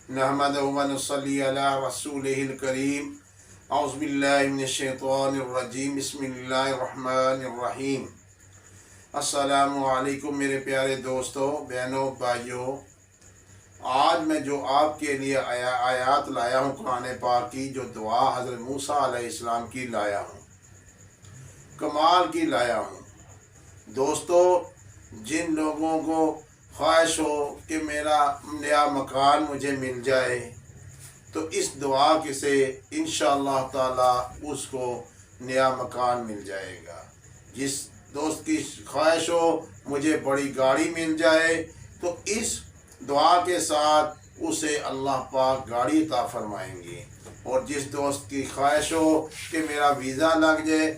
नहमदुहु व नसल्ली अला रसूलिहिल करीम। औज़ु बिल्लाहि मिनश शैतानिर रजीम। बिस्मिल्लाहिर रहमानिर रहीम। अस्सलामु अलैकुम मेरे प्यारे दोस्तों, बहनों, भाइयों। आज मैं जो आपके लिए आयात लाया हूँ कुरान पाक की, जो दुआ हज़रत मूसा अलैहिस्सलाम की लाया हूँ, कमाल की लाया हूँ। दोस्तों, जिन लोगों को ख्वाहिश हो कि मेरा नया मकान मुझे मिल जाए, तो इस दुआ के से इंशाअल्लाह ताला उसको नया मकान मिल जाएगा। जिस दोस्त की ख्वाहिश हो मुझे बड़ी गाड़ी मिल जाए, तो इस दुआ के साथ उसे अल्लाह पाक गाड़ी अता फरमाएंगे। और जिस दोस्त की ख्वाहिश हो कि मेरा वीज़ा लग जाए,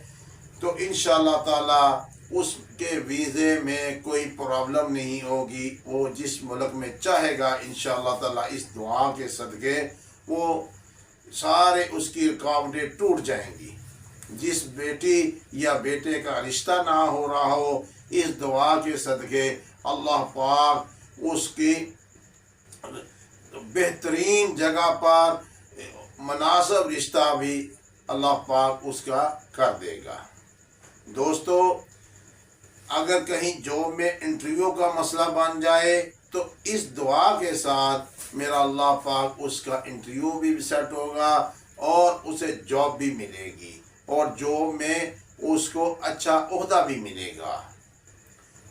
तो इंशाअल्लाह ताला उसके वीज़े में कोई प्रॉब्लम नहीं होगी। वो जिस मुल्क में चाहेगा इंशाअल्लाह ताला इस दुआ के सदक़े वो सारे उसकी रुकावटें टूट जाएंगी। जिस बेटी या बेटे का रिश्ता ना हो रहा हो, इस दुआ के सदक़े अल्लाह पाक उसकी बेहतरीन जगह पर मुनासिब रिश्ता भी अल्लाह पाक उसका कर देगा। दोस्तों, अगर कहीं जॉब में इंटरव्यू का मसला बन जाए, तो इस दुआ के साथ मेरा अल्लाह पाक उसका इंटरव्यू भी सेट होगा और उसे जॉब भी मिलेगी और जॉब में उसको अच्छा ओहदा भी मिलेगा।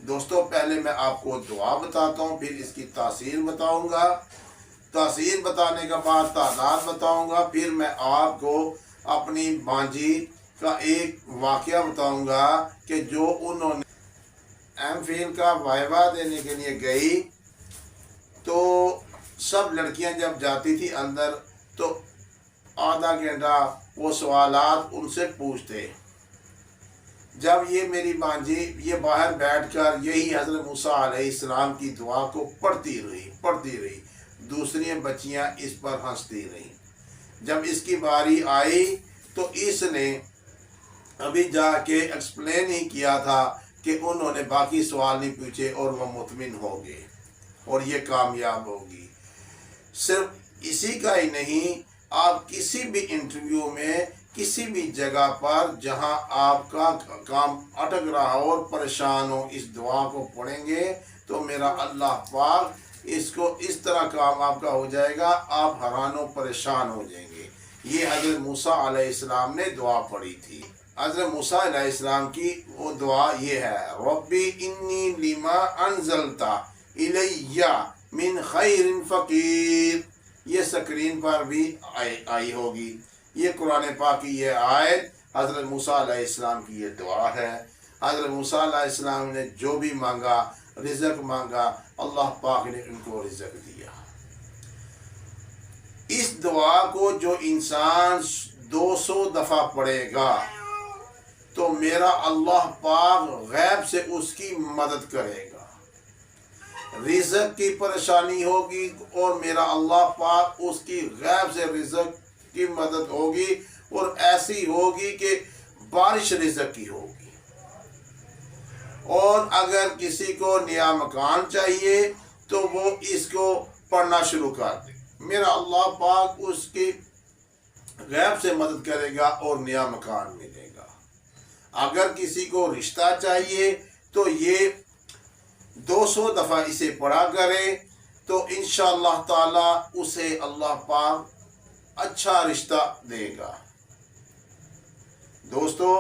दोस्तों, पहले मैं आपको दुआ बताता हूँ, फिर इसकी तासीर बताऊँगा। तासीर बताने के बाद तादाद बताऊँगा। फिर मैं आपको अपनी भांजी का एक वाक़या बताऊँगा कि जो उन्होंने एमफिल का वाइवा देने के लिए गई, तो सब लड़कियां जब जाती थी अंदर, तो आधा घंटा वो सवालात उनसे पूछते। जब ये मेरी भांजी ये बाहर बैठकर यही हज़रत मूसा अलैहिस्सलाम की दुआ को पढ़ती रही, दूसरी बच्चियां इस पर हंसती रही। जब इसकी बारी आई, तो इसने अभी जाके एक्सप्लेन ही किया था कि उन्होंने बाकी सवाल नहीं पूछे और वह मुतमिन हो गए और ये कामयाब होगी। सिर्फ इसी का ही नहीं, आप किसी भी इंटरव्यू में किसी भी जगह पर जहां आपका काम अटक रहा हो और परेशान हो, इस दुआ को पढ़ेंगे तो मेरा अल्लाह पाक इसको इस तरह काम आपका हो जाएगा, आप हैरान परेशान हो जाएंगे। ये हज़रत मूसा अलैहिस्सलाम ने दुआ पढ़ी थी। हज़रत मूसा अलैहिस्सलाम की वो दुआ ये है, रब्बी इन्नी लिमा अनज़लता इलैया मिन खैरिन फ़कीर। ये स्क्रीन पर भी आई होगी। ये कुरान पाक की ये आयत हज़रत मूसा अलैहिस्सलाम की ये दुआ है। हज़रत मूसा अलैहिस्सलाम ने जो भी मांगा, रिज़्क़ मांगा, अल्लाह पाक ने उनको रिज़्क़ दिया। इस दुआ को जो इंसान 200 दफ़ा पढ़ेगा, तो मेरा अल्लाह पाक गैब से उसकी मदद करेगा। रिज़्क़ की परेशानी होगी और मेरा अल्लाह पाक उसकी गैब से रिज़्क़ की मदद होगी, और ऐसी होगी कि बारिश रिज़्क़ की होगी। और अगर किसी को नया मकान चाहिए, तो वो इसको पढ़ना शुरू कर दे, मेरा अल्लाह पाक उसकी गैब से मदद करेगा और नया मकान मिलेगा। अगर किसी को रिश्ता चाहिए, तो ये 200 दफ़ा इसे पढ़ा करे, तो इंशाअल्लाह ताला उसे अल्लाह पाक अच्छा रिश्ता देगा। दोस्तों,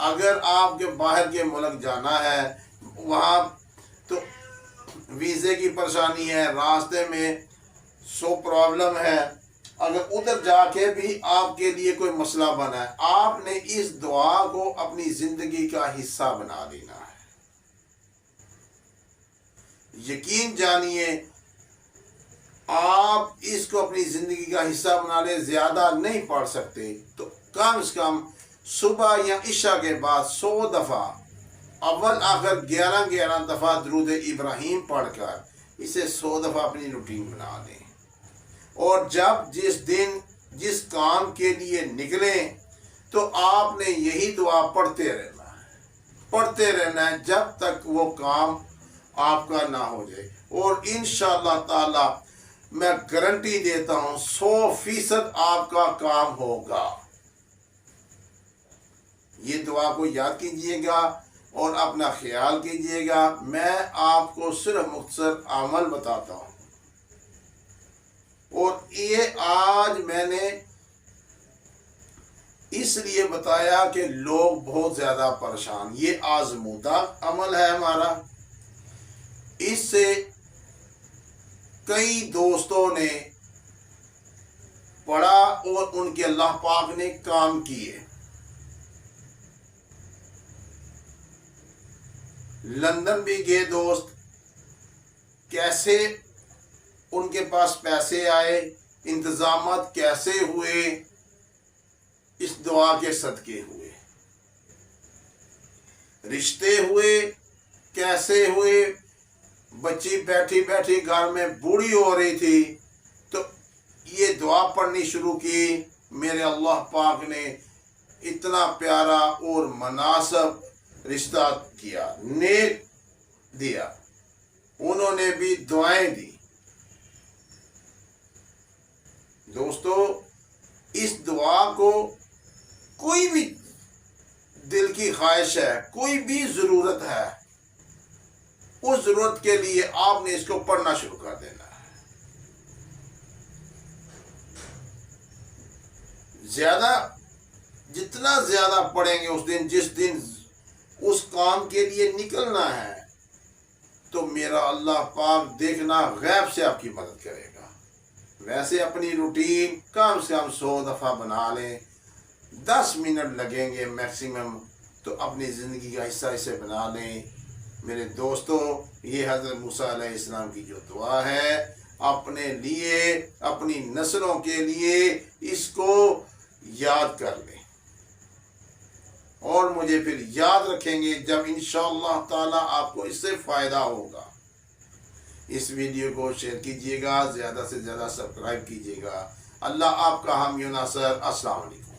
अगर आपके बाहर के मुल्क जाना है, वहाँ तो वीज़े की परेशानी है, रास्ते में 100 प्रॉब्लम है, अगर उधर जाके भी आपके लिए कोई मसला बना है, आपने इस दुआ को अपनी ज़िंदगी का हिस्सा बना देना है। यकीन जानिए, आप इसको अपनी ज़िंदगी का हिस्सा बना ले। ज़्यादा नहीं पढ़ सकते तो कम से कम सुबह या इशा के बाद 100 दफ़ा, अव्वल आखिर 11 दफ़ा दुरूद इब्राहीम पढ़कर इसे 100 दफ़ा अपनी रूटीन बना दें। और जब जिस दिन जिस काम के लिए निकले, तो आपने यही दुआ पढ़ते रहना है जब तक वो काम आपका ना हो जाए। और इंशाअल्लाह ताला میں گارنٹی دیتا ہوں 100% آپ کا کام ہوگا۔ یہ دعا کو یاد کیجئے گا اور اپنا خیال کیجئے گا۔ میں آپ کو صرف مختصر عمل بتاتا ہوں، اور یہ آج میں نے اس لیے بتایا کہ لوگ بہت زیادہ پریشان، یہ آزمودہ عمل ہے ہمارا۔ اس سے کئی دوستوں نے پڑھا اور ان کے اللہ پاک نے کام کیے۔ لندن بھی گئے دوست، کیسے ان کے پاس پیسے آئے، انتظامات کیسے ہوئے، اس دعا کے صدقے ہوئے۔ رشتے ہوئے کیسے ہوئے، بچی بیٹھی بیٹھی گھر میں بوڑھی ہو رہی تھی تو یہ دعا پڑھنی شروع کی، میرے اللہ پاک نے اتنا پیارا اور مناسب رشتہ کیا، نیک دیا، انہوں نے بھی دعائیں دی۔ دوستو اس دعا کو کوئی بھی دل کی خواہش ہے، کوئی بھی ضرورت ہے، اس ضرورت کے لیے آپ نے اس کو پڑھنا شروع کر دینا ہے۔ جتنا زیادہ پڑھیں گے اس دن، جس دن اس کام کے لیے نکلنا ہے، تو میرا اللہ پاک دیکھنا غیب سے آپ کی مدد کرے گا۔ ویسے اپنی روٹین کم سے کم 100 دفعہ بنا لیں، 10 منٹ لگیں گے میکسیمم، تو اپنی زندگی کا حصہ اسے بنا لیں۔ میرے دوستو، یہ حضرت موسیٰ علیہ السلام کی جو دعا ہے، اپنے لیے، اپنی نسلوں کے لیے اس کو یاد کر لیں، اور مجھے پھر یاد رکھیں گے جب انشاءاللہ تعالی آپ کو اس سے فائدہ ہوگا۔ اس ویڈیو کو شیئر کیجئے گا، زیادہ سے زیادہ سبسکرائب کیجئے گا۔ اللہ آپ کا حامی و ناصر۔ السلام علیکم۔